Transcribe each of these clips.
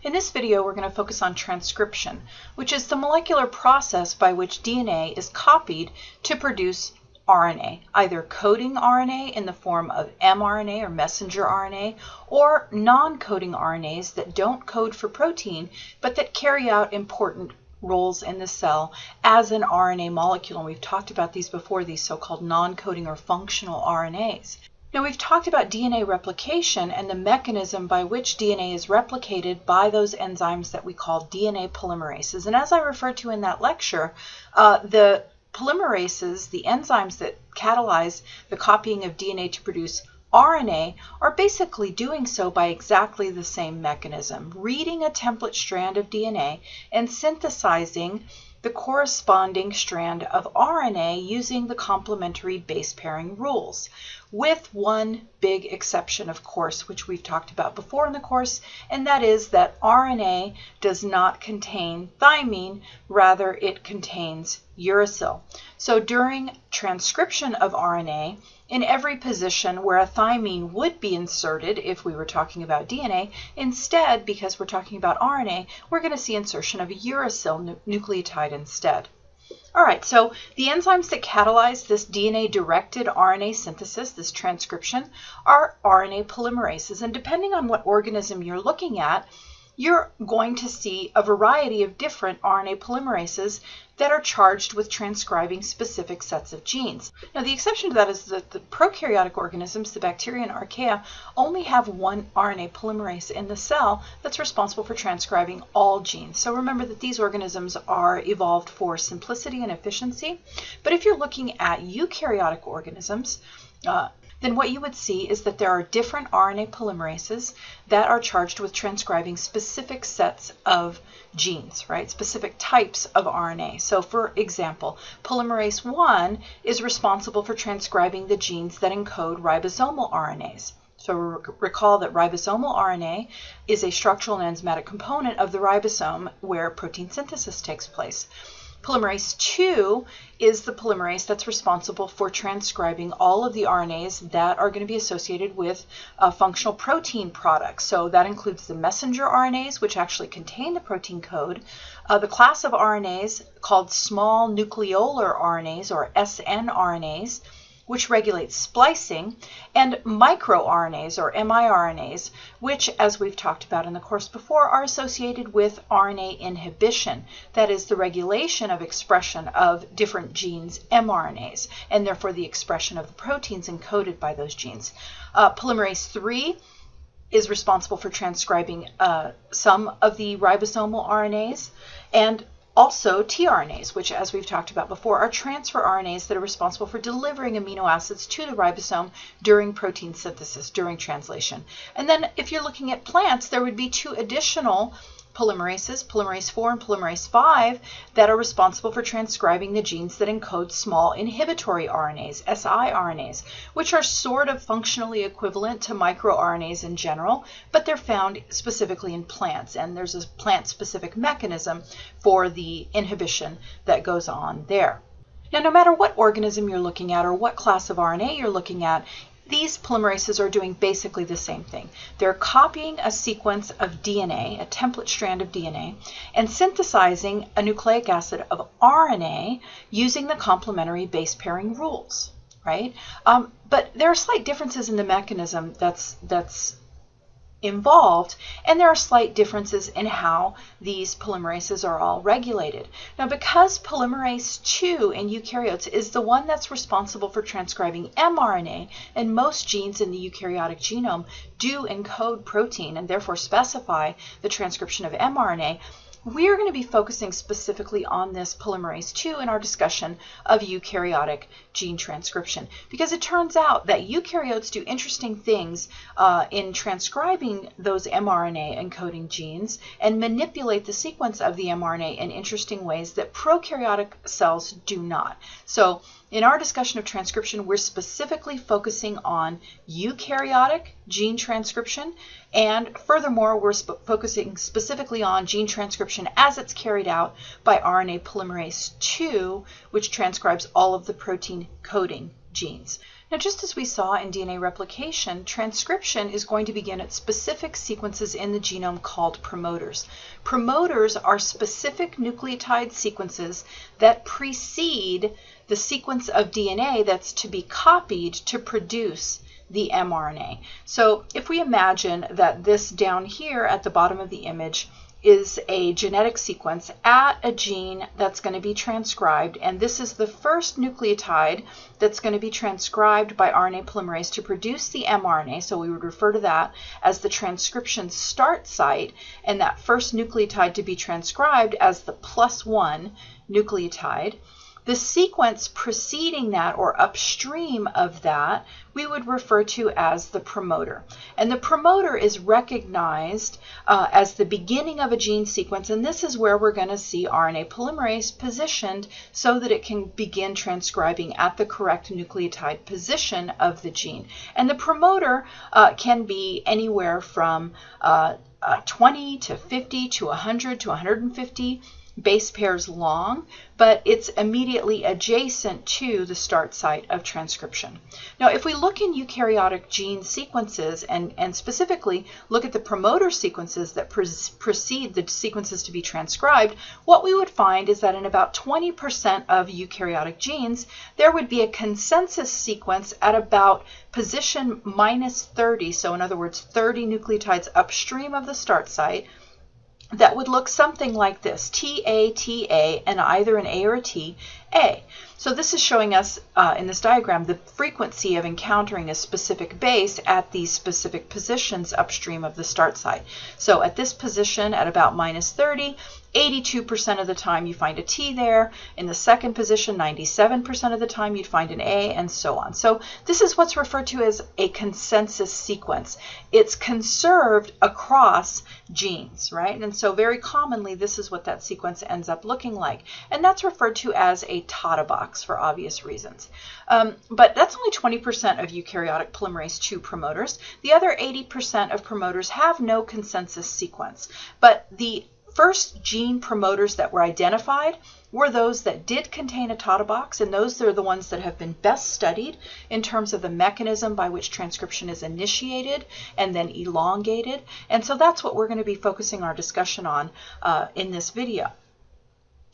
In this video, we're going to focus on transcription, which is the molecular process by which DNA is copied to produce RNA, either coding RNA in the form of mRNA or messenger RNA, or non-coding RNAs that don't code for protein, but that carry out important roles in the cell as an RNA molecule. And we've talked about these before, these so-called non-coding or functional RNAs. Now, we've talked about DNA replication and the mechanism by which DNA is replicated by those enzymes that we call DNA polymerases. And as I referred to in that lecture, the polymerases, the enzymes that catalyze the copying of DNA to produce RNA, are basically doing so by exactly the same mechanism, reading a template strand of DNA and synthesizing the corresponding strand of RNA using the complementary base pairing rules, with one big exception, of course, which we've talked about before in the course, and that is that RNA does not contain thymine, rather it contains uracil. So during transcription of RNA, in every position where a thymine would be inserted if we were talking about DNA, instead, because we're talking about RNA, we're going to see insertion of a uracil nucleotide instead. All right, so the enzymes that catalyze this DNA-directed RNA synthesis, this transcription, are RNA polymerases. And depending on what organism you're looking at, you're going to see a variety of different RNA polymerases that are charged with transcribing specific sets of genes. Now, the exception to that is that the prokaryotic organisms, the bacteria and archaea, only have one RNA polymerase in the cell that's responsible for transcribing all genes. So remember that these organisms are evolved for simplicity and efficiency. But if you're looking at eukaryotic organisms, then what you would see is that there are different RNA polymerases that are charged with transcribing specific sets of genes, right? Specific types of RNA. So for example, polymerase 1 is responsible for transcribing the genes that encode ribosomal RNAs. So recall that ribosomal RNA is a structural and enzymatic component of the ribosome where protein synthesis takes place. Polymerase 2 is the polymerase that's responsible for transcribing all of the RNAs that are going to be associated with functional protein products. So that includes the messenger RNAs, which actually contain the protein code, the class of RNAs called small nucleolar RNAs, or snRNAs, which regulate splicing, and microRNAs, or miRNAs, which, as we've talked about in the course before, are associated with RNA inhibition, that is the regulation of expression of different genes, mRNAs, and therefore the expression of the proteins encoded by those genes. Polymerase 3 is responsible for transcribing some of the ribosomal RNAs, and also tRNAs, which, as we've talked about before, are transfer RNAs that are responsible for delivering amino acids to the ribosome during protein synthesis, during translation. And then if you're looking at plants, there would be two additional polymerases, polymerase 4 and polymerase 5, that are responsible for transcribing the genes that encode small inhibitory RNAs, siRNAs, which are sort of functionally equivalent to microRNAs in general, but they're found specifically in plants, and there's a plant-specific mechanism for the inhibition that goes on there. Now, no matter what organism you're looking at or what class of RNA you're looking at, these polymerases are doing basically the same thing. They're copying a sequence of DNA, a template strand of DNA, and synthesizing a nucleic acid of RNA using the complementary base pairing rules, right? But there are slight differences in the mechanism that's involved, and there are slight differences in how these polymerases are all regulated. Now, because polymerase 2 in eukaryotes is the one that's responsible for transcribing mRNA, and most genes in the eukaryotic genome do encode protein and therefore specify the transcription of mRNA, we are going to be focusing specifically on this polymerase 2 in our discussion of eukaryotic gene transcription, because it turns out that eukaryotes do interesting things in transcribing those mRNA encoding genes and manipulate the sequence of the mRNA in interesting ways that prokaryotic cells do not. So in our discussion of transcription, we're specifically focusing on eukaryotic gene transcription, and furthermore, we're focusing specifically on gene transcription as it's carried out by RNA polymerase 2, which transcribes all of the protein coding genes. Now, just as we saw in DNA replication, transcription is going to begin at specific sequences in the genome called promoters. Promoters are specific nucleotide sequences that precede the sequence of DNA that's to be copied to produce the mRNA. So if we imagine that this down here at the bottom of the image is a genetic sequence at a gene that's going to be transcribed, and this is the first nucleotide that's going to be transcribed by RNA polymerase to produce the mRNA, so we would refer to that as the transcription start site, and that first nucleotide to be transcribed as the +1 nucleotide. The sequence preceding that, or upstream of that, we would refer to as the promoter. And the promoter is recognized as the beginning of a gene sequence, and this is where we're going to see RNA polymerase positioned so that it can begin transcribing at the correct nucleotide position of the gene. And the promoter can be anywhere from 20 to 50 to 100 to 150 base pairs long, but it's immediately adjacent to the start site of transcription. Now, if we look in eukaryotic gene sequences and specifically look at the promoter sequences that precede the sequences to be transcribed, what we would find is that in about 20% of eukaryotic genes, there would be a consensus sequence at about position -30, so in other words, 30 nucleotides upstream of the start site, that would look something like this: TA, TA, and either an A or a T, A. So this is showing us in this diagram the frequency of encountering a specific base at these specific positions upstream of the start site. So at this position at about -30, 82% of the time you find a T there. In the second position, 97% of the time you'd find an A, and so on. So this is what's referred to as a consensus sequence. It's conserved across genes, right? And so very commonly this is what that sequence ends up looking like. And that's referred to as a TATA box for obvious reasons. But that's only 20% of eukaryotic polymerase II promoters. The other 80% of promoters have no consensus sequence. But the first gene promoters that were identified were those that did contain a TATA box, and those are the ones that have been best studied in terms of the mechanism by which transcription is initiated and then elongated. And so that's what we're going to be focusing our discussion on in this video.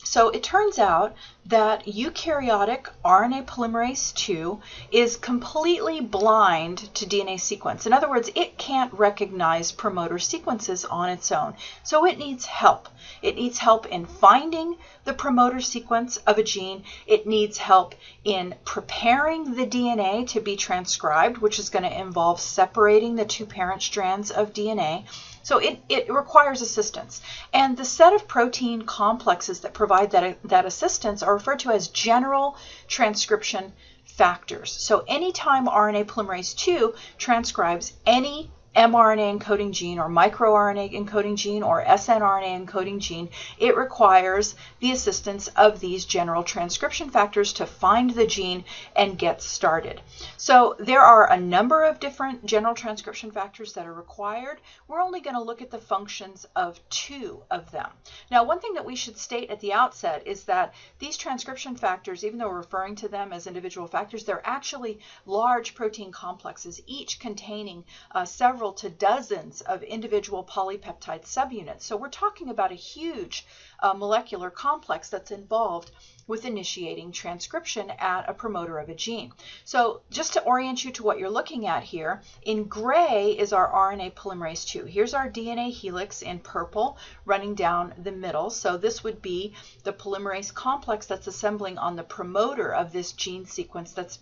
So it turns out that eukaryotic RNA polymerase II is completely blind to DNA sequence. In other words, it can't recognize promoter sequences on its own. So it needs help. It needs help in finding the promoter sequence of a gene. It needs help in preparing the DNA to be transcribed, which is going to involve separating the two parent strands of DNA. So it requires assistance. And the set of protein complexes that provide that assistance are referred to as general transcription factors. So anytime RNA polymerase II transcribes any mRNA encoding gene or microRNA encoding gene or snRNA encoding gene, it requires the assistance of these general transcription factors to find the gene and get started. So there are a number of different general transcription factors that are required. We're only going to look at the functions of 2 of them. Now, one thing that we should state at the outset is that these transcription factors, even though we're referring to them as individual factors, they're actually large protein complexes, each containing several to dozens of individual polypeptide subunits. So we're talking about a huge molecular complex that's involved with initiating transcription at a promoter of a gene. So just to orient you to what you're looking at here, in gray is our RNA polymerase II. Here's our DNA helix in purple running down the middle. So this would be the polymerase complex that's assembling on the promoter of this gene sequence that's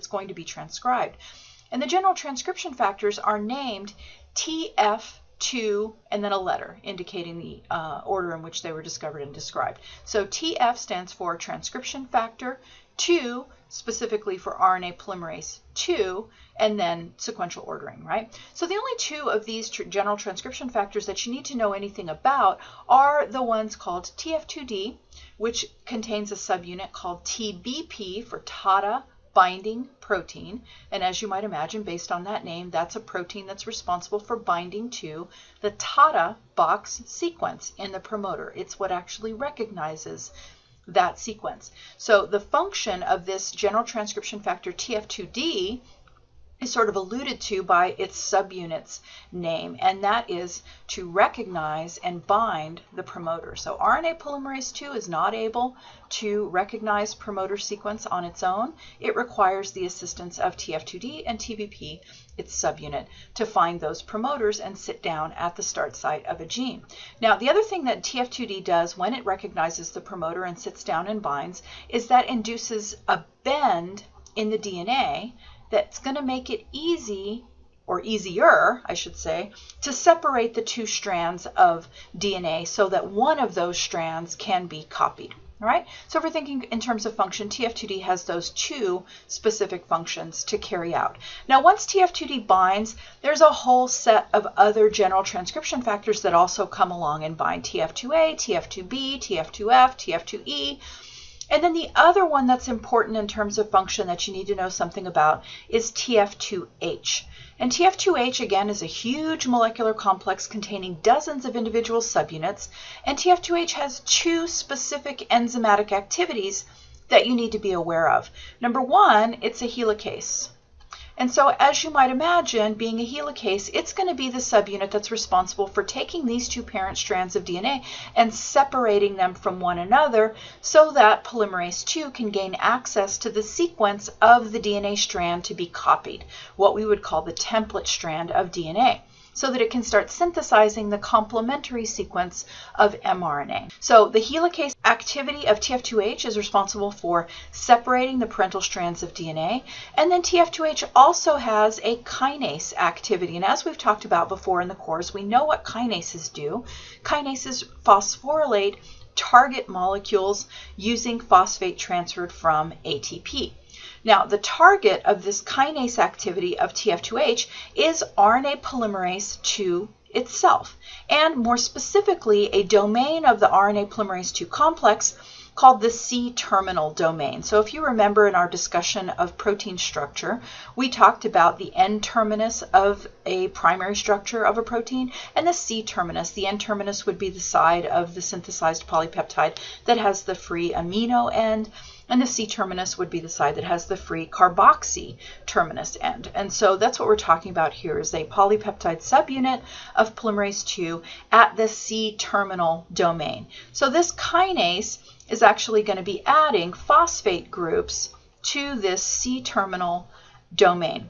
going to be transcribed. And the general transcription factors are named TF2 and then a letter indicating the order in which they were discovered and described. So TF stands for transcription factor, 2 specifically for RNA polymerase II, and then sequential ordering, right? So the only 2 of these general transcription factors that you need to know anything about are the ones called TF2D, which contains a subunit called TBP for TATA binding protein, and as you might imagine, based on that name, that's a protein that's responsible for binding to the TATA box sequence in the promoter. It's what actually recognizes that sequence. So the function of this general transcription factor TF2D is sort of alluded to by its subunit's name, and that is to recognize and bind the promoter. So RNA polymerase II is not able to recognize promoter sequence on its own. It requires the assistance of TF2D and TVP, its subunit, to find those promoters and sit down at the start site of a gene. Now, the other thing that TF2D does when it recognizes the promoter and sits down and binds is that induces a bend in the DNA that's going to make it easy, or easier, I should say, to separate the two strands of DNA so that one of those strands can be copied. All right? So if we're thinking in terms of function, TF2D has those two specific functions to carry out. Now, once TF2D binds, there's a whole set of other general transcription factors that also come along and bind: TF2A, TF2B, TF2F, TF2E. And then the other one that's important in terms of function that you need to know something about is TF2H. And TF2H, again, is a huge molecular complex containing dozens of individual subunits. And TF2H has two specific enzymatic activities that you need to be aware of. Number one, it's a helicase. And so, as you might imagine, being a helicase, it's going to be the subunit that's responsible for taking these two parent strands of DNA and separating them from one another so that polymerase II can gain access to the sequence of the DNA strand to be copied, what we would call the template strand of DNA, so that it can start synthesizing the complementary sequence of mRNA. So the helicase activity of TF2H is responsible for separating the parental strands of DNA, and then TF2H also has a kinase activity. And as we've talked about before in the course, we know what kinases do. Kinases phosphorylate target molecules using phosphate transferred from ATP. Now, the target of this kinase activity of TF2H is RNA polymerase II itself, and more specifically, a domain of the RNA polymerase II complex called the C-terminal domain. So if you remember in our discussion of protein structure, we talked about the N-terminus of a primary structure of a protein and the C-terminus. The N-terminus would be the side of the synthesized polypeptide that has the free amino end, and the C-terminus would be the side that has the free carboxy terminus end. And so that's what we're talking about here, is a polypeptide subunit of polymerase II at the C-terminal domain. So this kinase is actually going to be adding phosphate groups to this C-terminal domain.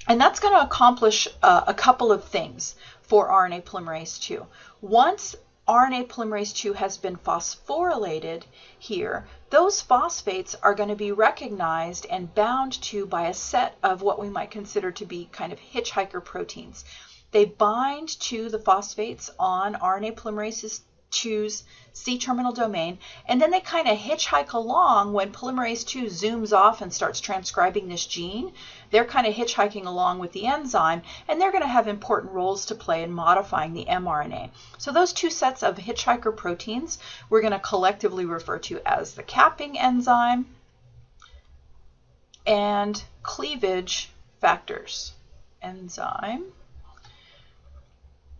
And that's going to accomplish a couple of things for RNA polymerase II. Once RNA polymerase II has been phosphorylated here, those phosphates are going to be recognized and bound to by a set of what we might consider to be kind of hitchhiker proteins. They bind to the phosphates on RNA polymerase II's C-terminal domain, and then they kind of hitchhike along when polymerase II zooms off and starts transcribing this gene. They're kind of hitchhiking along with the enzyme, and they're going to have important roles to play in modifying the mRNA. So those two sets of hitchhiker proteins we're going to collectively refer to as the capping enzyme and cleavage factors enzyme.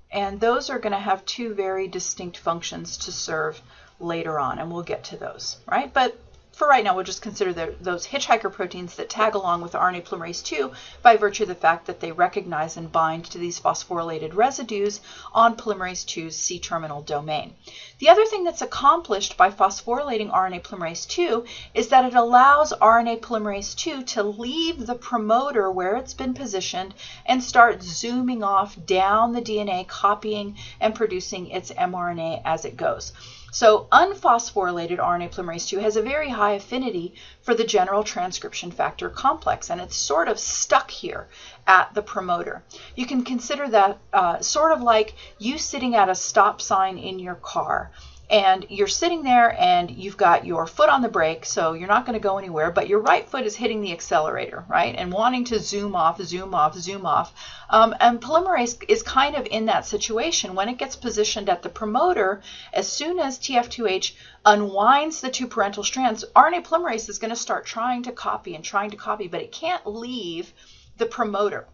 And those are going to have two very distinct functions to serve later on, and we'll get to those, right? But for right now, we'll just consider those hitchhiker proteins that tag along with RNA polymerase II by virtue of the fact that they recognize and bind to these phosphorylated residues on polymerase II's C-terminal domain. The other thing that's accomplished by phosphorylating RNA polymerase II is that it allows RNA polymerase II to leave the promoter where it's been positioned and start zooming off down the DNA, copying and producing its mRNA as it goes. So unphosphorylated RNA polymerase II has a very high affinity for the general transcription factor complex, and it's sort of stuck here at the promoter. You can consider that sort of like you sitting at a stop sign in your car, and you're sitting there and you've got your foot on the brake, so you're not going to go anywhere, but your right foot is hitting the accelerator, right, and wanting to zoom off, zoom off, zoom off. And polymerase is kind of in that situation. When it gets positioned at the promoter, as soon as TF2H unwinds the two parental strands, RNA polymerase is going to start trying to copy, but it can't leave the promoter.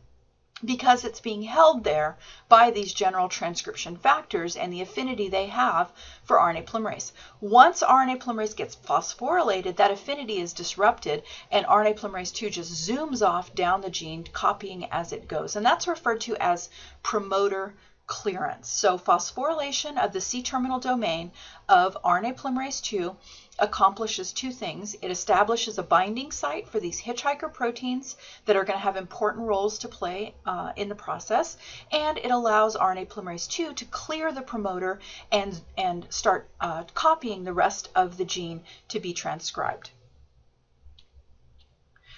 because it's being held there by these general transcription factors and the affinity they have for RNA polymerase. Once RNA polymerase gets phosphorylated, that affinity is disrupted and RNA polymerase 2 just zooms off down the gene, copying as it goes. And that's referred to as promoter clearance. So phosphorylation of the C-terminal domain of RNA polymerase 2 accomplishes two things. It establishes a binding site for these hitchhiker proteins that are going to have important roles to play in the process, and it allows RNA polymerase 2 to clear the promoter and start copying the rest of the gene to be transcribed.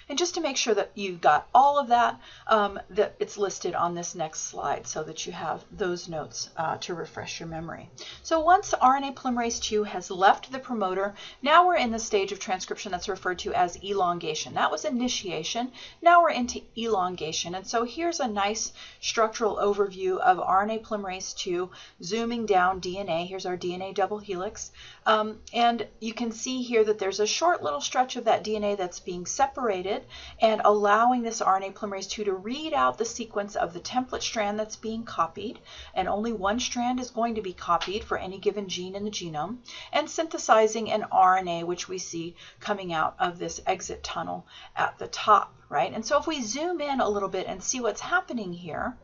And just to make sure that you've got all of that, that it's listed on this next slide so that you have those notes to refresh your memory. So once RNA polymerase 2 has left the promoter, now we're in the stage of transcription that's referred to as elongation. That was initiation. Now we're into elongation. And so here's a nice structural overview of RNA polymerase 2 zooming down DNA. Here's our DNA double helix. And you can see here that there's a short little stretch of that DNA that's being separated and allowing this RNA polymerase 2 to read out the sequence of the template strand that's being copied, and only one strand is going to be copied for any given gene in the genome, and synthesizing an RNA, which we see coming out of this exit tunnel at the top, right? And so if we zoom in a little bit and see what's happening here,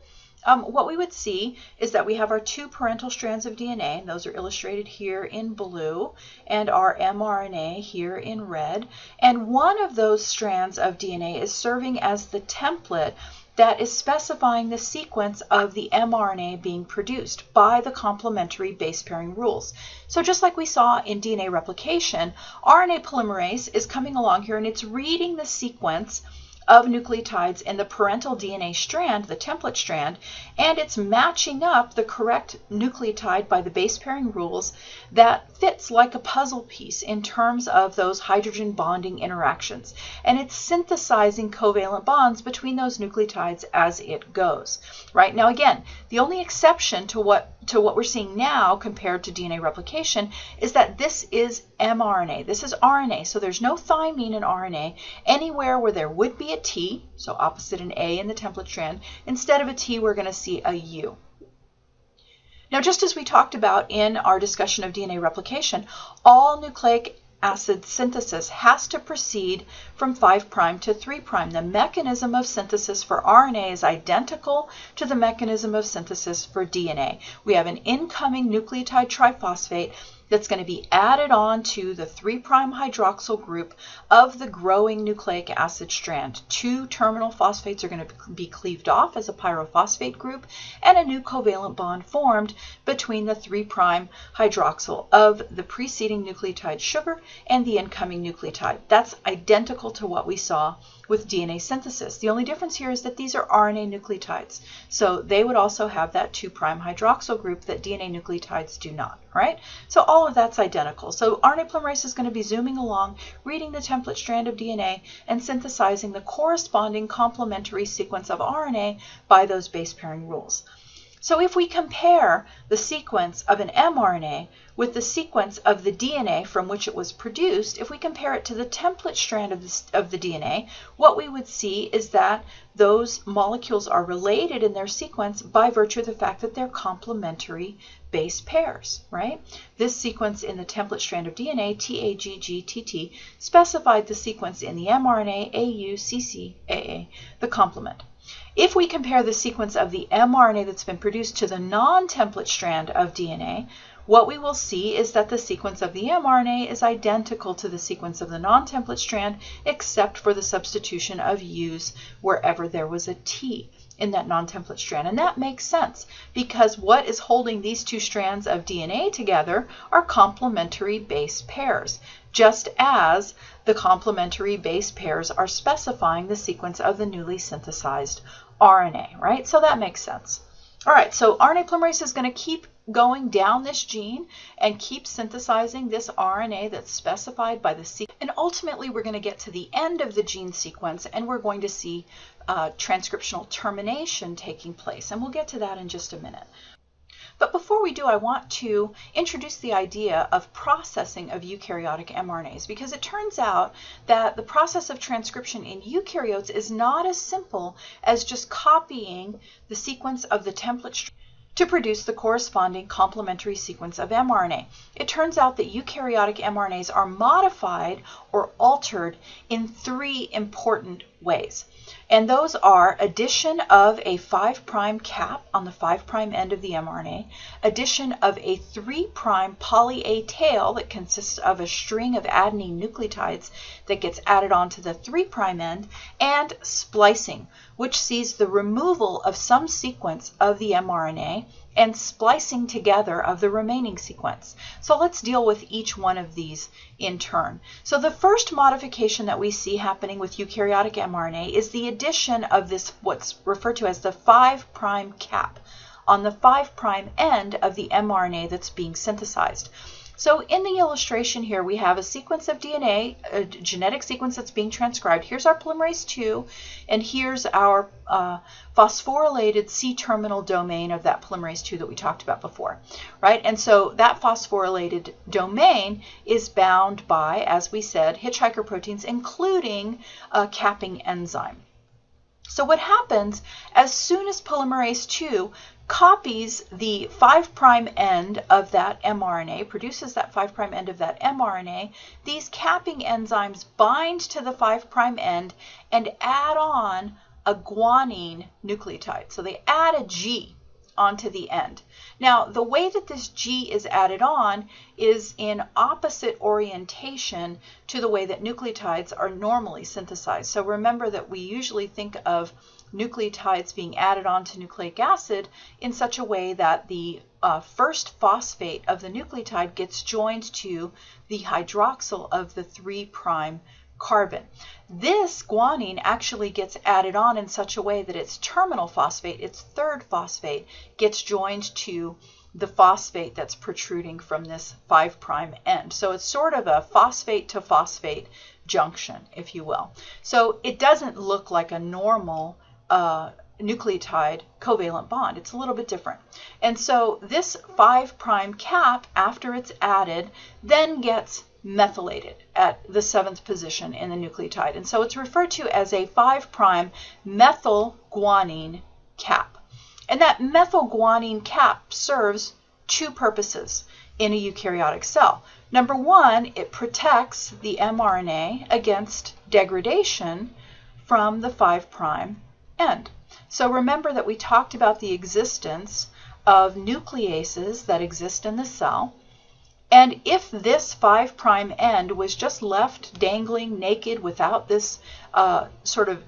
what we would see is that we have our two parental strands of DNA, and those are illustrated here in blue, and our mRNA here in red. And one of those strands of DNA is serving as the template that is specifying the sequence of the mRNA being produced by the complementary base pairing rules. So just like we saw in DNA replication, RNA polymerase is coming along here and it's reading the sequence of nucleotides in the parental DNA strand, the template strand, and it's matching up the correct nucleotide by the base pairing rules that fits like a puzzle piece in terms of those hydrogen bonding interactions. And it's synthesizing covalent bonds between those nucleotides as it goes. Right now, again, the only exception to what we're seeing now compared to DNA replication is that this is mRNA. This is RNA, so there's no thymine in RNA. Anywhere where there would be a T, so opposite an A in the template strand, instead of a T, we're going to see a U. Now, just as we talked about in our discussion of DNA replication, all nucleic acid synthesis has to proceed from 5' to 3'. The mechanism of synthesis for RNA is identical to the mechanism of synthesis for DNA. We have an incoming nucleotide triphosphate that's going to be added on to the 3' hydroxyl group of the growing nucleic acid strand. Two terminal phosphates are going to be cleaved off as a pyrophosphate group, and a new covalent bond formed between the 3' hydroxyl of the preceding nucleotide sugar and the incoming nucleotide. That's identical to what we saw with DNA synthesis. The only difference here is that these are RNA nucleotides, so they would also have that 2' hydroxyl group that DNA nucleotides do not, right? So all of that's identical. So RNA polymerase is going to be zooming along, reading the template strand of DNA and synthesizing the corresponding complementary sequence of RNA by those base pairing rules. So if we compare the sequence of an mRNA with the sequence of the DNA from which it was produced, if we compare it to the template strand of the DNA, what we would see is that those molecules are related in their sequence by virtue of the fact that they're complementary base pairs, right? This sequence in the template strand of DNA, TAGGTT, specified the sequence in the mRNA, AUCCAA, the complement. If we compare the sequence of the mRNA that's been produced to the non-template strand of DNA, what we will see is that the sequence of the mRNA is identical to the sequence of the non-template strand, except for the substitution of U's wherever there was a T in that non-template strand. And that makes sense because what is holding these two strands of DNA together are complementary base pairs, just as the complementary base pairs are specifying the sequence of the newly synthesized RNA, right? So that makes sense. All right, so RNA polymerase is going to keep going down this gene and keep synthesizing this RNA that's specified by the sequence. And ultimately, we're going to get to the end of the gene sequence and we're going to see transcriptional termination taking place. And we'll get to that in just a minute. But before we do, I want to introduce the idea of processing of eukaryotic mRNAs, because it turns out that the process of transcription in eukaryotes is not as simple as just copying the sequence of the template to produce the corresponding complementary sequence of mRNA. It turns out that eukaryotic mRNAs are modified or altered in 3 important ways. And those are addition of a 5' cap on the 5' end of the mRNA, addition of a 3' poly A tail that consists of a string of adenine nucleotides that gets added onto the 3' end, and splicing, which sees the removal of some sequence of the mRNA and splicing together of the remaining sequence. So let's deal with each one of these in turn. So the first modification that we see happening with eukaryotic mRNA is the addition of this, what's referred to as the 5' cap on the 5' end of the mRNA that's being synthesized. So in the illustration here, we have a sequence of DNA, a genetic sequence that's being transcribed. Here's our polymerase II, and here's our phosphorylated C-terminal domain of that polymerase II that we talked about before, right? And so that phosphorylated domain is bound by, as we said, hitchhiker proteins, including a capping enzyme. So what happens as soon as polymerase II copies the 5' end of that mRNA, produces that 5' end of that mRNA, these capping enzymes bind to the 5' end and add on a guanine nucleotide. So they add a G onto the end. Now, the way that this G is added on is in opposite orientation to the way that nucleotides are normally synthesized. So remember that we usually think of nucleotides being added onto nucleic acid in such a way that the first phosphate of the nucleotide gets joined to the hydroxyl of the 3' carbon. This guanine actually gets added on in such a way that its terminal phosphate, its third phosphate, gets joined to the phosphate that's protruding from this 5' end. So it's sort of a phosphate to phosphate junction, if you will. So it doesn't look like a normal nucleotide covalent bond. It's a little bit different. And so this 5' cap, after it's added, then gets methylated at the 7th position in the nucleotide. And so it's referred to as a 5' methyl guanine cap. And that methyl guanine cap serves 2 purposes in a eukaryotic cell. Number 1, it protects the mRNA against degradation from the 5' end. So remember that we talked about the existence of nucleases that exist in the cell. And if this 5' end was just left dangling naked without this sort of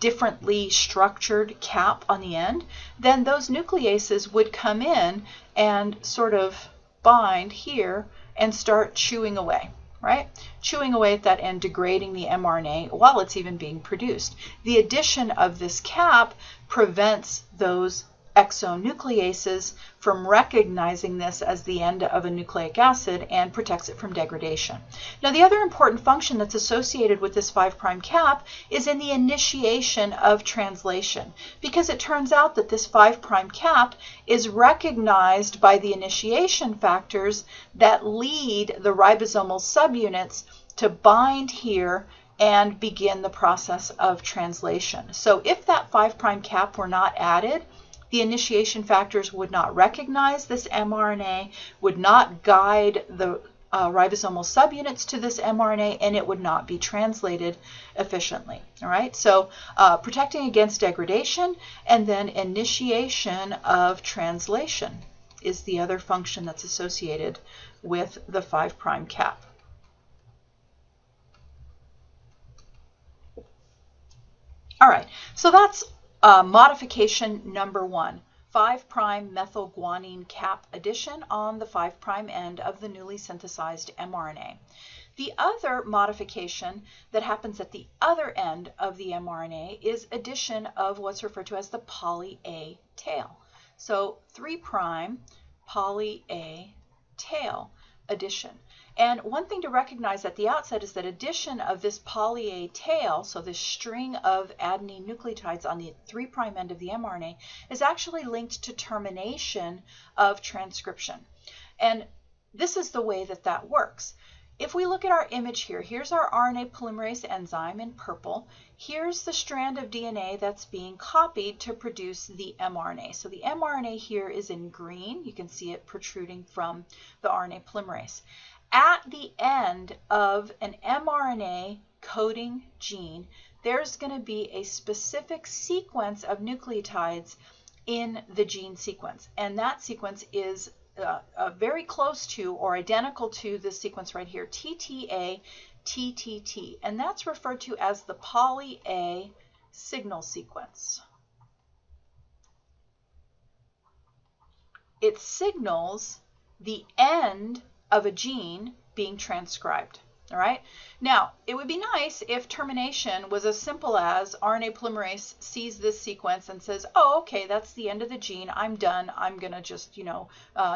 differently structured cap on the end, then those nucleases would come in and sort of bind here and start chewing away, right? Chewing away at that end, degrading the mRNA while it's even being produced. The addition of this cap prevents those exonucleases from recognizing this as the end of a nucleic acid and protects it from degradation. Now, the other important function that's associated with this 5' cap is in the initiation of translation, because it turns out that this 5' cap is recognized by the initiation factors that lead the ribosomal subunits to bind here and begin the process of translation. So if that 5' cap were not added, the initiation factors would not recognize this mRNA, would not guide the ribosomal subunits to this mRNA, and it would not be translated efficiently. All right, so protecting against degradation and then initiation of translation is the other function that's associated with the 5' cap. All right, so that's modification number 1, 5' methyl guanine cap addition on the 5' end of the newly synthesized mRNA. The other modification that happens at the other end of the mRNA is addition of what's referred to as the poly A tail. So 3' poly A tail addition. And one thing to recognize at the outset is that addition of this poly A tail, so this string of adenine nucleotides on the 3' end of the mRNA, is actually linked to termination of transcription. And this is the way that that works. If we look at our image here, here's our RNA polymerase enzyme in purple. Here's the strand of DNA that's being copied to produce the mRNA. So the mRNA here is in green. You can see it protruding from the RNA polymerase. At the end of an mRNA coding gene, there's going to be a specific sequence of nucleotides in the gene sequence. And that sequence is very close to or identical to this sequence right here, TTA, TTT, and that's referred to as the poly A signal sequence. It signals the end of a gene being transcribed. All right. Now, it would be nice if termination was as simple as RNA polymerase sees this sequence and says, oh, okay, that's the end of the gene. I'm done. I'm going to just,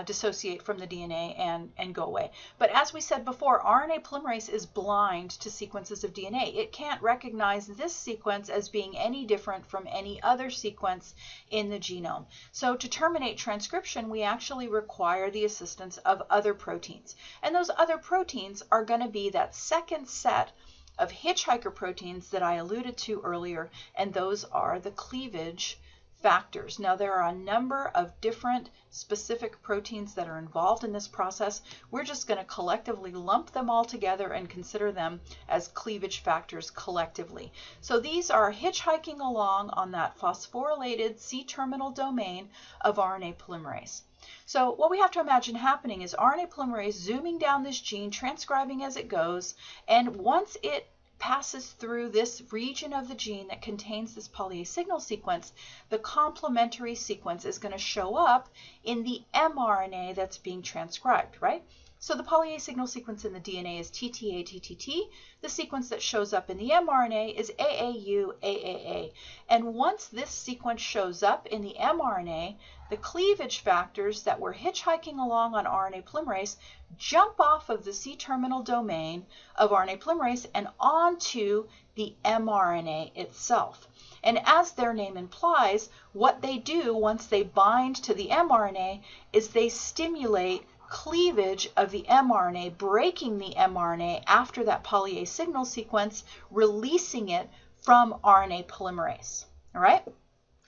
dissociate from the DNA and go away. But as we said before, RNA polymerase is blind to sequences of DNA. It can't recognize this sequence as being any different from any other sequence in the genome. So to terminate transcription, we actually require the assistance of other proteins. And those other proteins are going to be that second set of hitchhiker proteins that I alluded to earlier, and those are the cleavage factors. Now, there are a number of different specific proteins that are involved in this process. We're just going to collectively lump them all together and consider them as cleavage factors collectively. So these are hitchhiking along on that phosphorylated C-terminal domain of RNA polymerase. So what we have to imagine happening is RNA polymerase zooming down this gene, transcribing as it goes, and once it passes through this region of the gene that contains this poly A signal sequence, the complementary sequence is going to show up in the mRNA that's being transcribed, right? So the poly A signal sequence in the DNA is TTA, TTT. The sequence that shows up in the mRNA is AAU, AAA. And once this sequence shows up in the mRNA, the cleavage factors that were hitchhiking along on RNA polymerase jump off of the C-terminal domain of RNA polymerase and onto the mRNA itself. And as their name implies, what they do once they bind to the mRNA is they stimulate cleavage of the mRNA, breaking the mRNA after that poly A signal sequence, releasing it from RNA polymerase. All right?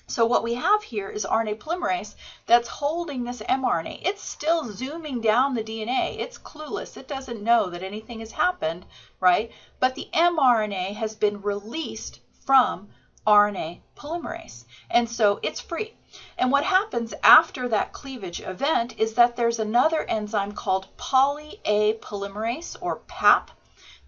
So what we have here is RNA polymerase that's holding this mRNA. It's still zooming down the DNA. It's clueless. It doesn't know that anything has happened, right? But the mRNA has been released from RNA polymerase, and so it's free. And what happens after that cleavage event is that there's another enzyme called poly A polymerase, or PAP,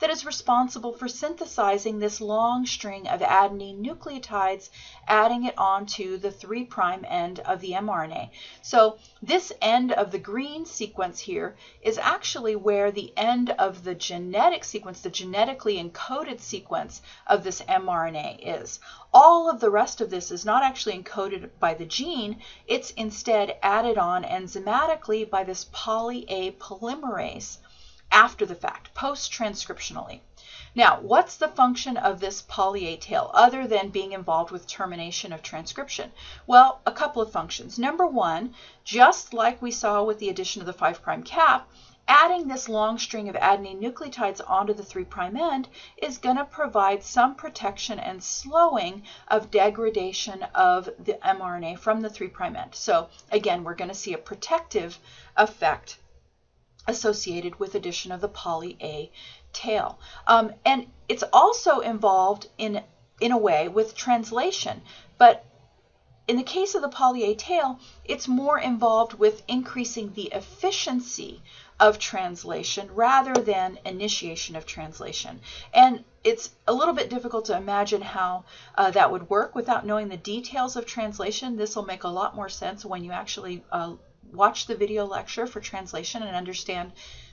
that is responsible for synthesizing this long string of adenine nucleotides, adding it onto the 3' end of the mRNA. So this end of the green sequence here is actually where the end of the genetic sequence, the genetically encoded sequence of this mRNA is. All of the rest of this is not actually encoded by the gene. It's instead added on enzymatically by this poly A polymerase after the fact, post-transcriptionally. Now, what's the function of this poly A tail other than being involved with termination of transcription? Well, a couple of functions. Number one, just like we saw with the addition of the 5' cap, adding this long string of adenine nucleotides onto the 3' end is going to provide some protection and slowing of degradation of the mRNA from the 3' end. So again, we're going to see a protective effect associated with addition of the poly A tail. And it's also involved in a way with translation, but in the case of the poly A tail, it's more involved with increasing the efficiency of translation rather than initiation of translation. And it's a little bit difficult to imagine how that would work without knowing the details of translation. This will make a lot more sense when you actually watch the video lecture for translation and understand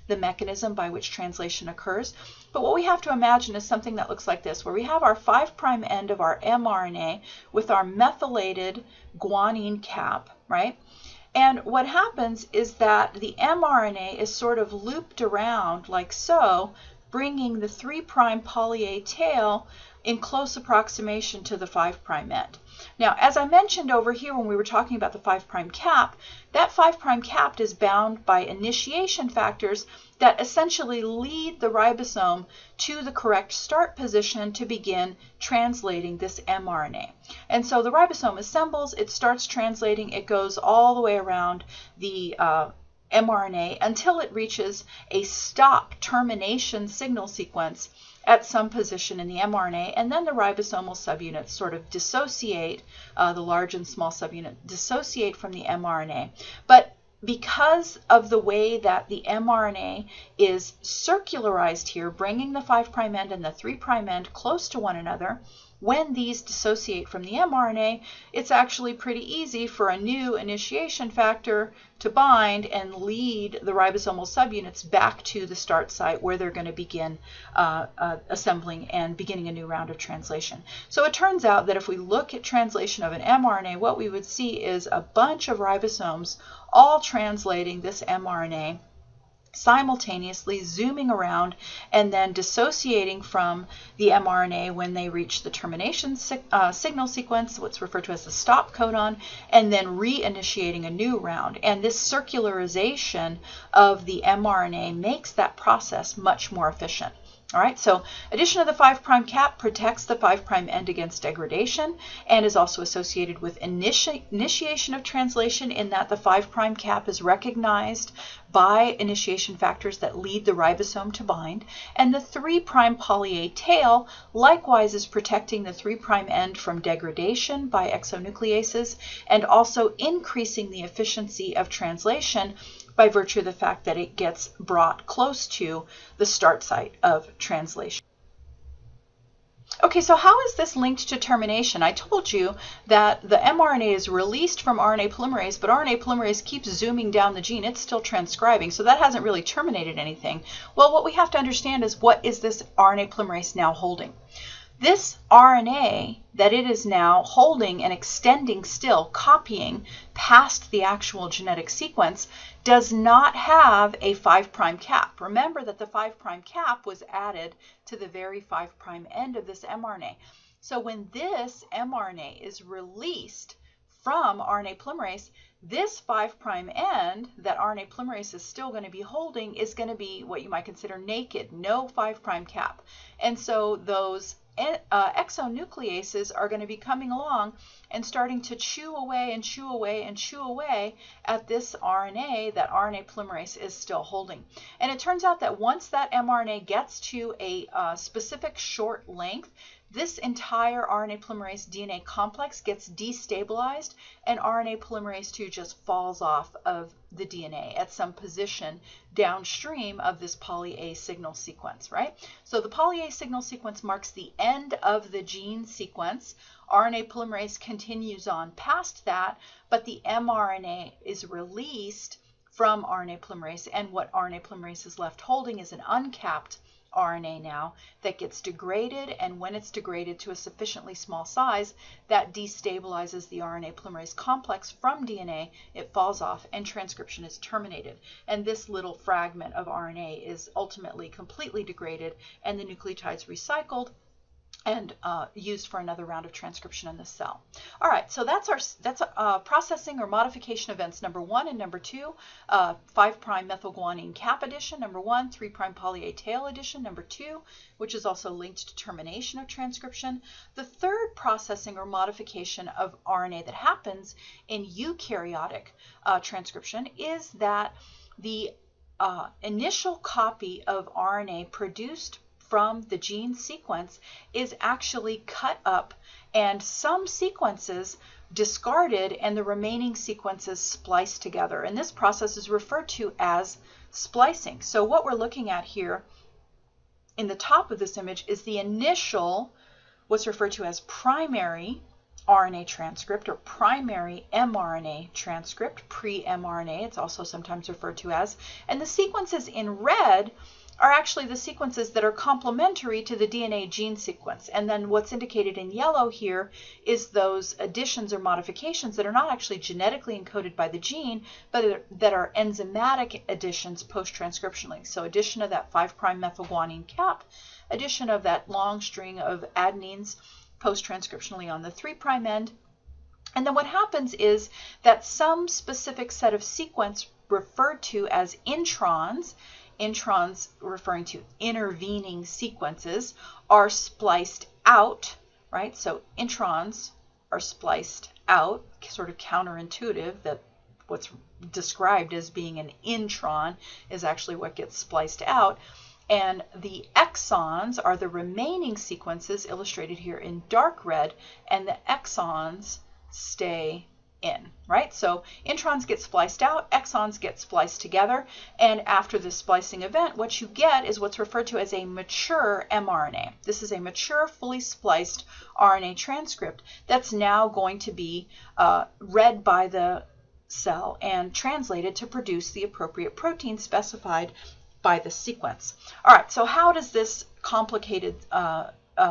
the mechanism by which translation occurs. But what we have to imagine is something that looks like this, where we have our 5' end of our mRNA with our methylated guanine cap, right? And what happens is that the mRNA is sort of looped around like so, bringing the 3' poly A tail in close approximation to the 5' end. Now, as I mentioned over here when we were talking about the 5' cap, that 5' cap is bound by initiation factors that essentially lead the ribosome to the correct start position to begin translating this mRNA. And so the ribosome assembles, it starts translating, it goes all the way around the mRNA until it reaches a stop termination signal sequence at some position in the mRNA, and then the ribosomal subunits sort of dissociate, the large and small subunit dissociate from the mRNA. But because of the way that the mRNA is circularized here, bringing the 5' end and the 3' end close to one another, when these dissociate from the mRNA, it's actually pretty easy for a new initiation factor to bind and lead the ribosomal subunits back to the start site where they're going to begin assembling and beginning a new round of translation. So it turns out that if we look at translation of an mRNA, what we would see is a bunch of ribosomes all translating this mRNA simultaneously, zooming around and then dissociating from the mRNA when they reach the termination signal sequence, what's referred to as the stop codon, and then reinitiating a new round. And this circularization of the mRNA makes that process much more efficient. All right, so addition of the 5' cap protects the 5' end against degradation and is also associated with initiation of translation in that the 5' cap is recognized by initiation factors that lead the ribosome to bind. And the 3' poly A tail likewise is protecting the 3' end from degradation by exonucleases and also increasing the efficiency of translation by virtue of the fact that it gets brought close to the start site of translation. Okay, so how is this linked to termination? I told you that the mRNA is released from RNA polymerase, but RNA polymerase keeps zooming down the gene. It's still transcribing, so that hasn't really terminated anything. Well, what we have to understand is, what is this RNA polymerase now holding? This RNA that it is now holding and extending still, copying past the actual genetic sequence, does not have a 5' cap. Remember that the 5' cap was added to the very 5' end of this mRNA. So when this mRNA is released from RNA polymerase, this 5' end that RNA polymerase is still going to be holding is going to be what you might consider naked, no 5' cap. And so those exonucleases are going to be coming along and starting to chew away and chew away and chew away at this RNA that RNA polymerase is still holding. And it turns out that once that mRNA gets to a specific short length, this entire RNA polymerase DNA complex gets destabilized, and RNA polymerase II just falls off of the DNA at some position downstream of this poly A signal sequence, right? So the poly A signal sequence marks the end of the gene sequence. RNA polymerase continues on past that, but the mRNA is released from RNA polymerase, and what RNA polymerase is left holding is an uncapped RNA now that gets degraded, and when it's degraded to a sufficiently small size, that destabilizes the RNA polymerase complex from DNA, it falls off, and transcription is terminated. And this little fragment of RNA is ultimately completely degraded, and the nucleotides recycled and used for another round of transcription in the cell. All right, so that's processing or modification events number 1 and number 2, 5' methylguanine cap addition, number 1, 3' poly A tail addition, number 2, which is also linked to termination of transcription. The third processing or modification of RNA that happens in eukaryotic transcription is that the initial copy of RNA produced from the gene sequence is actually cut up and some sequences discarded and the remaining sequences spliced together. And this process is referred to as splicing. So what we're looking at here in the top of this image is the initial, what's referred to as primary RNA transcript or primary mRNA transcript, pre-mRNA, it's also sometimes referred to as. And the sequences in red are actually the sequences that are complementary to the DNA gene sequence. And then what's indicated in yellow here is those additions or modifications that are not actually genetically encoded by the gene, but that are enzymatic additions post-transcriptionally. So addition of that 5' methylguanine cap, addition of that long string of adenines post-transcriptionally on the 3' end. And then what happens is that some specific set of sequence referred to as introns referring to intervening sequences, are spliced out, right? So introns are spliced out, sort of counterintuitive that what's described as being an intron is actually what gets spliced out. And the exons are the remaining sequences illustrated here in dark red, and the exons stay in, right? So introns get spliced out, exons get spliced together, and after this splicing event, what you get is what's referred to as a mature mRNA. This is a mature, fully spliced RNA transcript that's now going to be read by the cell and translated to produce the appropriate protein specified by the sequence. All right, so how does this complicated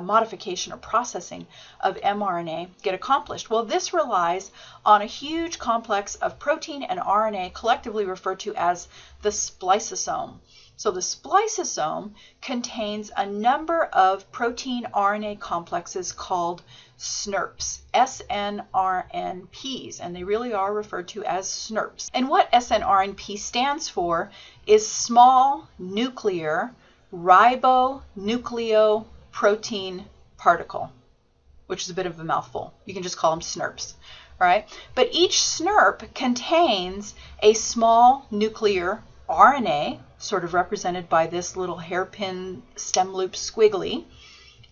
modification or processing of mRNA get accomplished? Well, this relies on a huge complex of protein and RNA, collectively referred to as the spliceosome. So the spliceosome contains a number of protein RNA complexes called SNRPs, SNRNPs, and they really are referred to as SNRPs. And what SNRNP stands for is small nuclear ribonucleoprotein particle, which is a bit of a mouthful. You can just call them SNRPs, right? But each SNRP contains a small nuclear RNA, sort of represented by this little hairpin stem loop squiggly,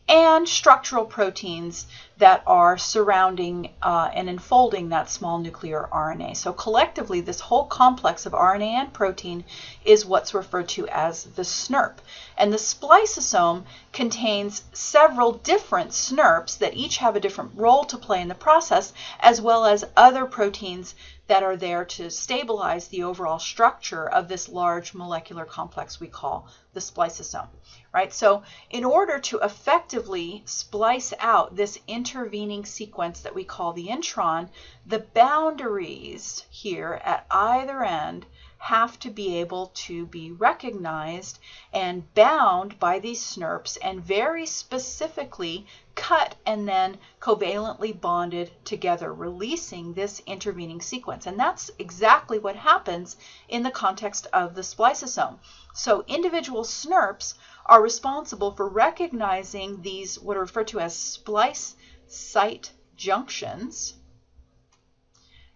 and structural proteins that are surrounding and enfolding that small nuclear RNA. So collectively, this whole complex of RNA and protein is what's referred to as the SNRP. And the spliceosome contains several different SNRPs that each have a different role to play in the process, as well as other proteins that are there to stabilize the overall structure of this large molecular complex we call the spliceosome, right? So in order to effectively splice out this intervening sequence that we call the intron, the boundaries here at either end have to be able to be recognized and bound by these SNRPs and very specifically cut and then covalently bonded together, releasing this intervening sequence. And that's exactly what happens in the context of the spliceosome. So individual SNRPs are responsible for recognizing these what are referred to as splice site junctions,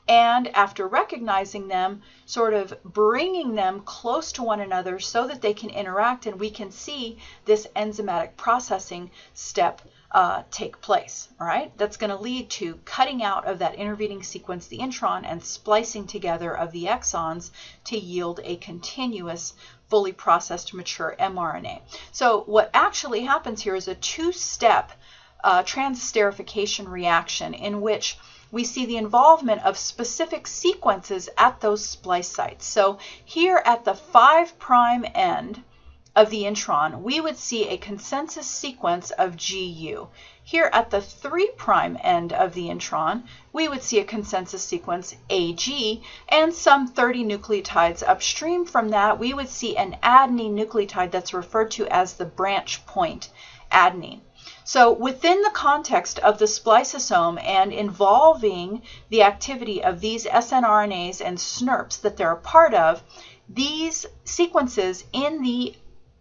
and after recognizing them, sort of bringing them close to one another so that they can interact and we can see this enzymatic processing step take place. All right, that's going to lead to cutting out of that intervening sequence, the intron, and splicing together of the exons to yield a continuous, fully processed, mature mRNA. So what actually happens here is a two-step transesterification reaction in which we see the involvement of specific sequences at those splice sites. So here at the 5' end of the intron, we would see a consensus sequence of GU. Here at the 3' end of the intron, we would see a consensus sequence AG, and some 30 nucleotides upstream from that, we would see an adenine nucleotide that's referred to as the branch point adenine. So within the context of the spliceosome and involving the activity of these snRNAs and SNRPs that they're a part of, these sequences in the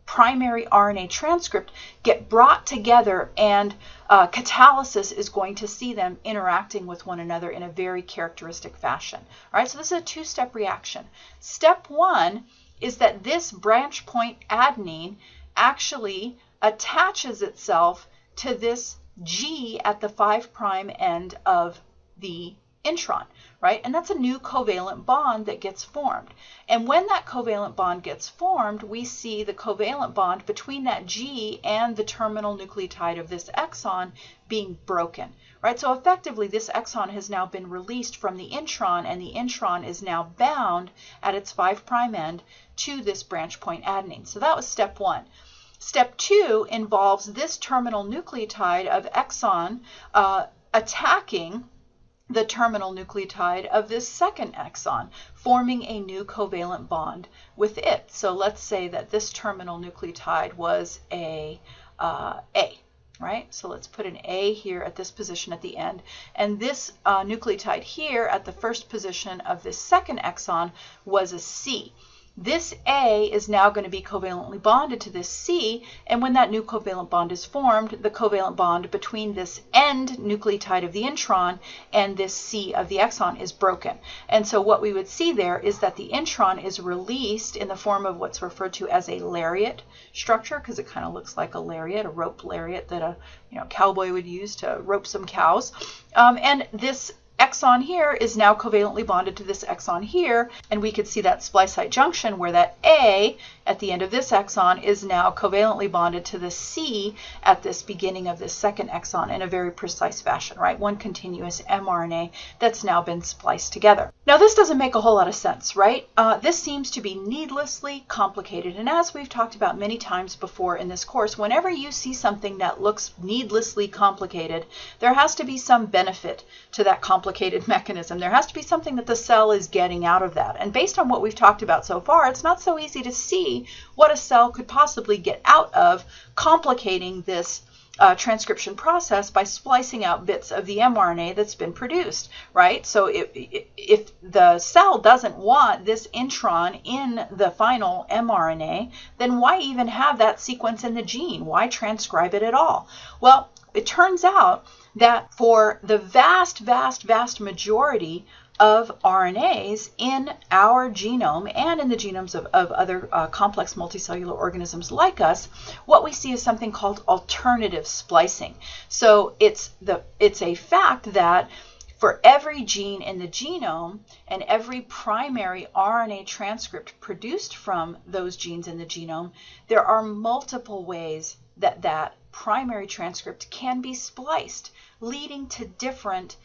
primary RNA transcript get brought together, and catalysis is going to see them interacting with one another in a very characteristic fashion. All right, so this is a two-step reaction. Step one is that this branch point adenine actually attaches itself to this G at the 5' end of the intron, right? And that's a new covalent bond that gets formed. And when that covalent bond gets formed, we see the covalent bond between that G and the terminal nucleotide of this exon being broken, right? So effectively, this exon has now been released from the intron, and the intron is now bound at its 5' end to this branch point adenine. So that was step 1. Step 2 involves this terminal nucleotide of exon attacking the terminal nucleotide of this second exon, forming a new covalent bond with it. So let's say that this terminal nucleotide was a, right? So let's put an A here at this position at the end. And this nucleotide here at the first position of this second exon was a C. This A is now going to be covalently bonded to this C, and when that new covalent bond is formed, the covalent bond between this end nucleotide of the intron and this C of the exon is broken. And so what we would see there is that the intron is released in the form of what's referred to as a lariat structure, because it kind of looks like a lariat, a rope lariat that a cowboy would use to rope some cows. And this exon here is now covalently bonded to this exon here, and we could see that splice site junction where that A at the end of this exon is now covalently bonded to the C at this beginning of this second exon in a very precise fashion, right? One continuous mRNA that's now been spliced together. Now this doesn't make a whole lot of sense, right? This seems to be needlessly complicated, and as we've talked about many times before in this course, whenever you see something that looks needlessly complicated, there has to be some benefit to that complicated mechanism. There has to be something that the cell is getting out of that. And based on what we've talked about so far, it's not so easy to see what a cell could possibly get out of complicating this transcription process by splicing out bits of the mRNA that's been produced, right? So if the cell doesn't want this intron in the final mRNA, then why even have that sequence in the gene? Why transcribe it at all? Well, it turns out that for the vast majority of RNAs in our genome and in the genomes of other complex multicellular organisms like us, what we see is something called alternative splicing. So it's a fact that for every gene in the genome and every primary RNA transcript produced from those genes in the genome, there are multiple ways that that primary transcript can be spliced, leading to different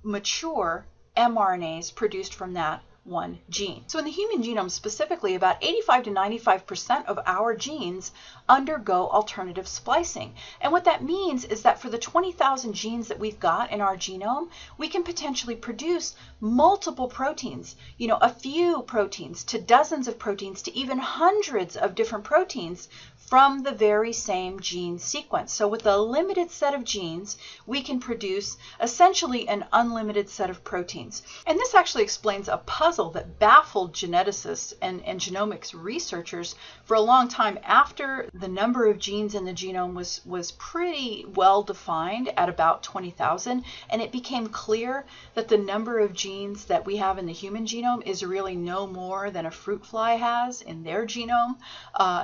mature mRNAs produced from that one gene. So in the human genome specifically, about 85 to 95% of our genes undergo alternative splicing. And what that means is that for the 20,000 genes that we've got in our genome, we can potentially produce multiple proteins, a few proteins to dozens of proteins to even hundreds of different proteins from the very same gene sequence. So with a limited set of genes, we can produce essentially an unlimited set of proteins. And this actually explains a puzzle that baffled geneticists and genomics researchers for a long time. After the number of genes in the genome was pretty well defined at about 20,000, and it became clear that the number of genes that we have in the human genome is really no more than a fruit fly has in their genome,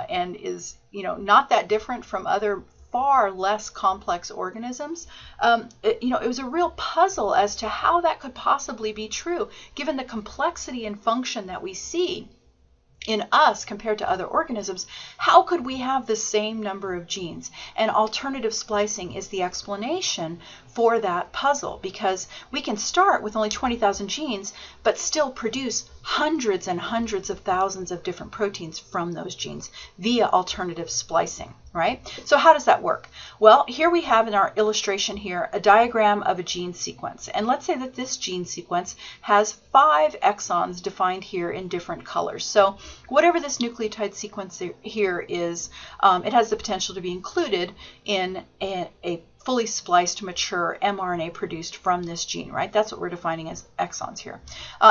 and is not that different from other far less complex organisms. It was a real puzzle as to how that could possibly be true, given the complexity and function that we see in us compared to other organisms. How could we have the same number of genes? And alternative splicing is the explanation for that puzzle, because we can start with only 20,000 genes, but still produce hundreds and hundreds of thousands of different proteins from those genes via alternative splicing, right? So how does that work? Well, here we have in our illustration here a diagram of a gene sequence. And let's say that this gene sequence has 5 exons defined here in different colors. So whatever this nucleotide sequence here is, it has the potential to be included in a fully spliced, mature mRNA produced from this gene, right? That's what we're defining as exons here.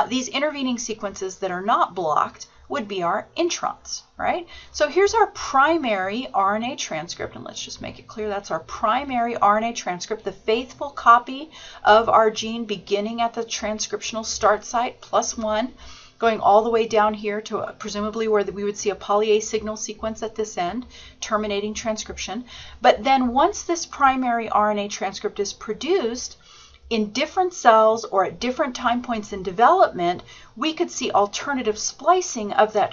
These intervening sequences that are not blocked would be our introns, right? So here's our primary RNA transcript, and let's just make it clear that's our primary RNA transcript, the faithful copy of our gene beginning at the transcriptional start site +1, going all the way down here to presumably where we would see a poly-A signal sequence at this end, terminating transcription. But then once this primary RNA transcript is produced, in different cells or at different time points in development, we could see alternative splicing of that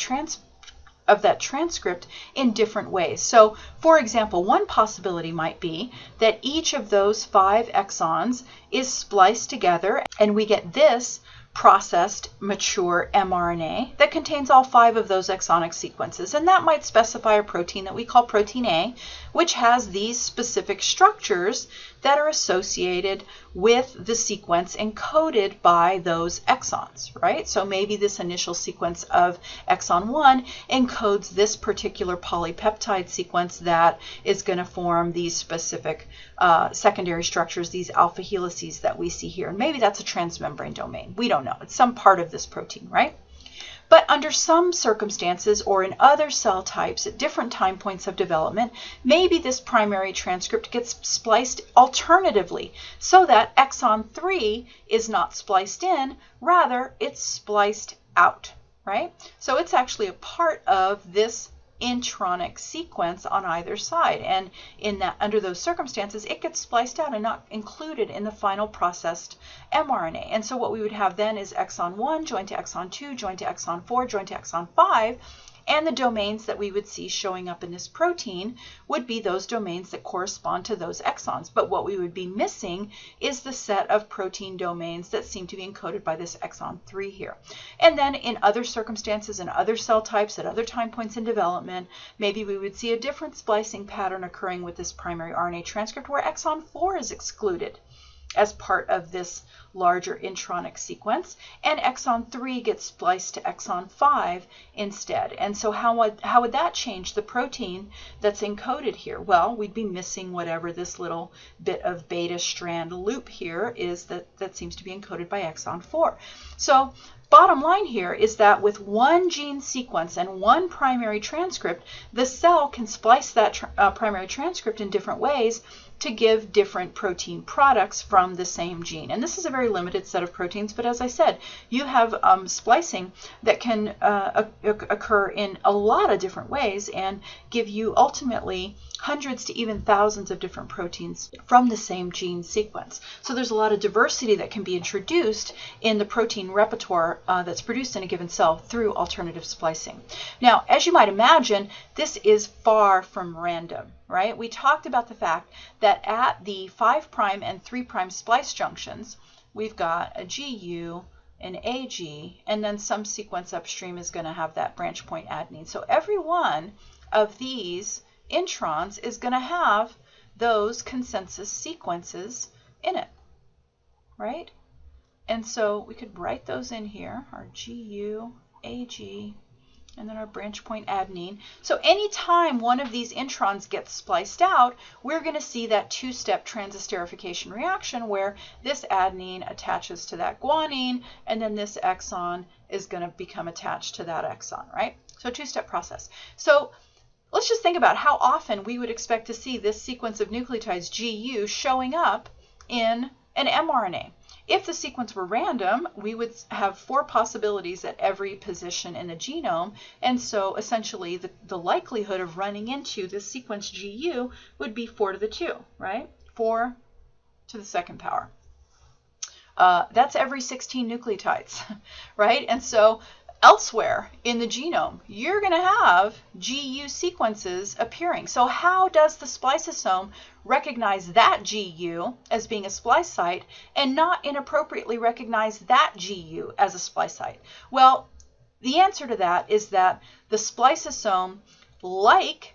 transcript in different ways. So, for example, one possibility might be that each of those 5 exons is spliced together and we get this processed mature mRNA that contains all 5 of those exonic sequences, and that might specify a protein that we call protein A, which has these specific structures that are associated with the sequence encoded by those exons, right? So maybe this initial sequence of exon 1 encodes this particular polypeptide sequence that is going to form these specific secondary structures, these alpha helices that we see here. And maybe that's a transmembrane domain. We don't know. It's some part of this protein, right? But under some circumstances or in other cell types at different time points of development, maybe this primary transcript gets spliced alternatively so that exon 3 is not spliced in, rather it's spliced out, right? So it's actually a part of this intronic sequence on either side, and under those circumstances it gets spliced out and not included in the final processed mRNA. And so what we would have then is exon 1 joined to exon 2 joined to exon 4 joined to exon 5, and the domains that we would see showing up in this protein would be those domains that correspond to those exons. But what we would be missing is the set of protein domains that seem to be encoded by this exon 3 here. And then in other circumstances, in other cell types, at other time points in development, maybe we would see a different splicing pattern occurring with this primary RNA transcript where exon 4 is excluded as part of this larger intronic sequence, and exon 3 gets spliced to exon 5 instead. And so how would that change the protein that's encoded here? Well, we'd be missing whatever this little bit of beta strand loop here is that seems to be encoded by exon 4. So bottom line here is that with one gene sequence and one primary transcript, the cell can splice that primary transcript in different ways to give different protein products from the same gene. And this is a very limited set of proteins, but as I said, you have splicing that can occur in a lot of different ways and give you ultimately hundreds to even thousands of different proteins from the same gene sequence. So there's a lot of diversity that can be introduced in the protein repertoire that's produced in a given cell through alternative splicing. Now, as you might imagine, this is far from random, right? We talked about the fact that at the 5' and 3' splice junctions, we've got a GU, an AG, and then some sequence upstream is going to have that branch point adenine. So every one of these introns is going to have those consensus sequences in it, right? And so we could write those in here, our GU, AG, and then our branch point adenine. So anytime one of these introns gets spliced out, we're going to see that two-step transesterification reaction where this adenine attaches to that guanine, and then this exon is going to become attached to that exon, right? So two-step process. So let's just think about how often we would expect to see this sequence of nucleotides GU showing up in an mRNA. If the sequence were random, we would have 4 possibilities at every position in the genome, and so essentially the likelihood of running into this sequence GU would be 4 to the 2, right? 4 to the 2nd power. That's every 16 nucleotides, right? And so elsewhere in the genome, you're going to have GU sequences appearing. So how does the spliceosome recognize that GU as being a splice site and not inappropriately recognize that GU as a splice site? Well, the answer to that is that the spliceosome, like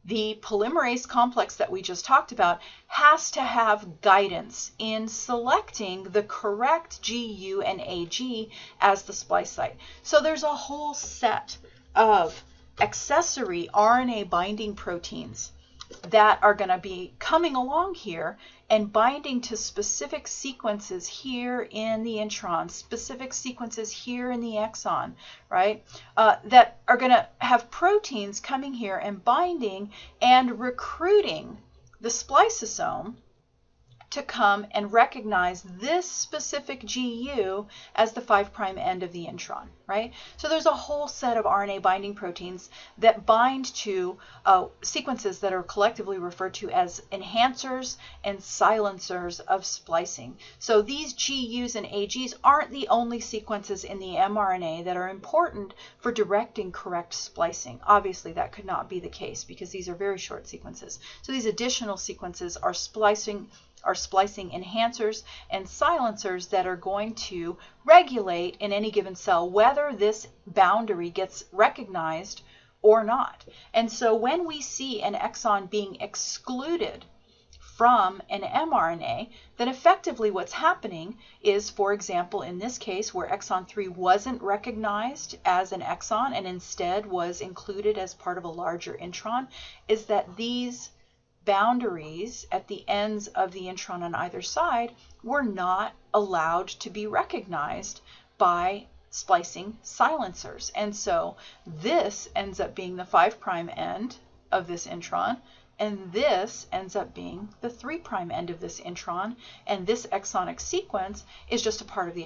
the polymerase complex that we just talked about, has to have guidance in selecting the correct GU and AG as the splice site. So there's a whole set of accessory RNA binding proteins that are going to be coming along here and binding to specific sequences here in the intron, specific sequences here in the exon, right? That are going to have proteins coming here and binding and recruiting the spliceosome to come and recognize this specific GU as the 5' end of the intron, right? So there's a whole set of RNA binding proteins that bind to sequences that are collectively referred to as enhancers and silencers of splicing. So these GUs and AGs aren't the only sequences in the mRNA that are important for directing correct splicing. Obviously, that could not be the case because these are very short sequences. So these additional sequences are splicing enhancers and silencers that are going to regulate in any given cell whether this boundary gets recognized or not. And so when we see an exon being excluded from an mRNA, then effectively what's happening is, for example, in this case where exon 3 wasn't recognized as an exon and instead was included as part of a larger intron, is that these boundaries at the ends of the intron on either side were not allowed to be recognized by splicing silencers. And so this ends up being the 5' end of this intron, and this ends up being the 3' end of this intron, and this exonic sequence is just a part of the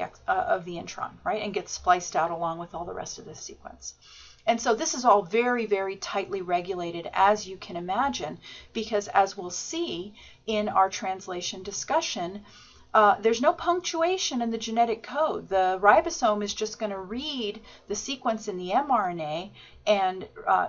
intron, right, and gets spliced out along with all the rest of this sequence. And so this is all very, very tightly regulated, as you can imagine, because as we'll see in our translation discussion, there's no punctuation in the genetic code. The ribosome is just going to read the sequence in the mRNA and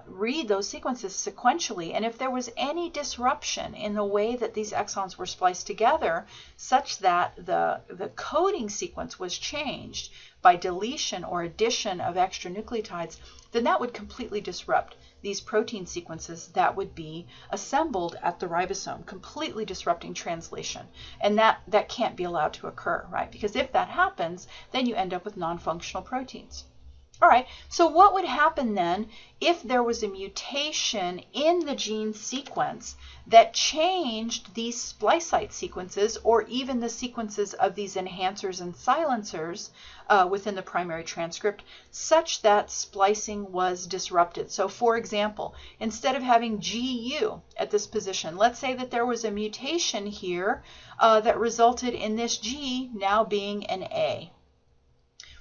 read those sequences sequentially. And if there was any disruption in the way that these exons were spliced together, such that the coding sequence was changed by deletion or addition of extra nucleotides, then that would completely disrupt these protein sequences that would be assembled at the ribosome, completely disrupting translation. And that can't be allowed to occur, right? Because if that happens, then you end up with non-functional proteins. All right, so what would happen then if there was a mutation in the gene sequence that changed these splice site sequences, or even the sequences of these enhancers and silencers within the primary transcript, such that splicing was disrupted? So for example, instead of having GU at this position, let's say that there was a mutation here that resulted in this G now being an A.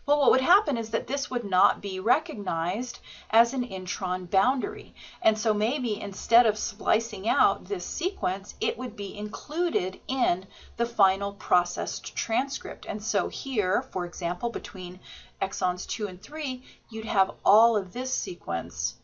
Well, what would happen is that this would not be recognized as an intron boundary. And so maybe instead of splicing out this sequence, it would be included in the final processed transcript. And so here, for example, between exons 2 and 3, you'd have all of this sequence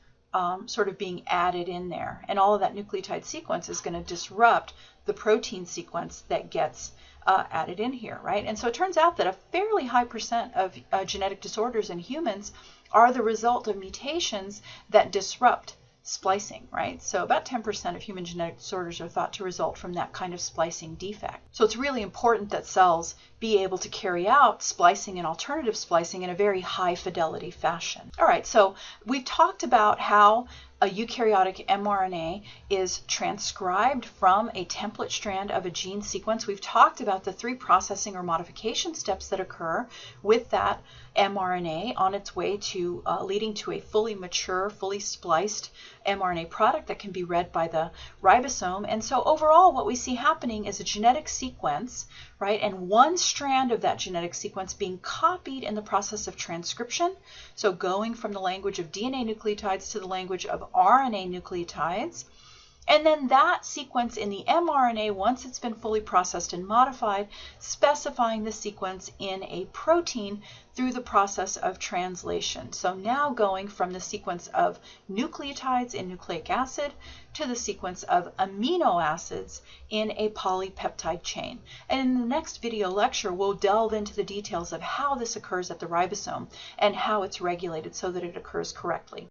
sort of being added in there. And all of that nucleotide sequence is going to disrupt the protein sequence that gets added in here, right? And so it turns out that a fairly high percent of genetic disorders in humans are the result of mutations that disrupt splicing, right? So about 10% of human genetic disorders are thought to result from that kind of splicing defect. So it's really important that cells be able to carry out splicing and alternative splicing in a very high fidelity fashion. All right, so we've talked about how a eukaryotic mRNA is transcribed from a template strand of a gene sequence. We've talked about the 3 processing or modification steps that occur with that mRNA on its way to leading to a fully mature, fully spliced mRNA product that can be read by the ribosome. And so overall, what we see happening is a genetic sequence, right, and one strand of that genetic sequence being copied in the process of transcription, so going from the language of DNA nucleotides to the language of RNA nucleotides. And then that sequence in the mRNA, once it's been fully processed and modified, specifying the sequence in a protein through the process of translation. So now going from the sequence of nucleotides in nucleic acid to the sequence of amino acids in a polypeptide chain. And in the next video lecture, we'll delve into the details of how this occurs at the ribosome and how it's regulated so that it occurs correctly.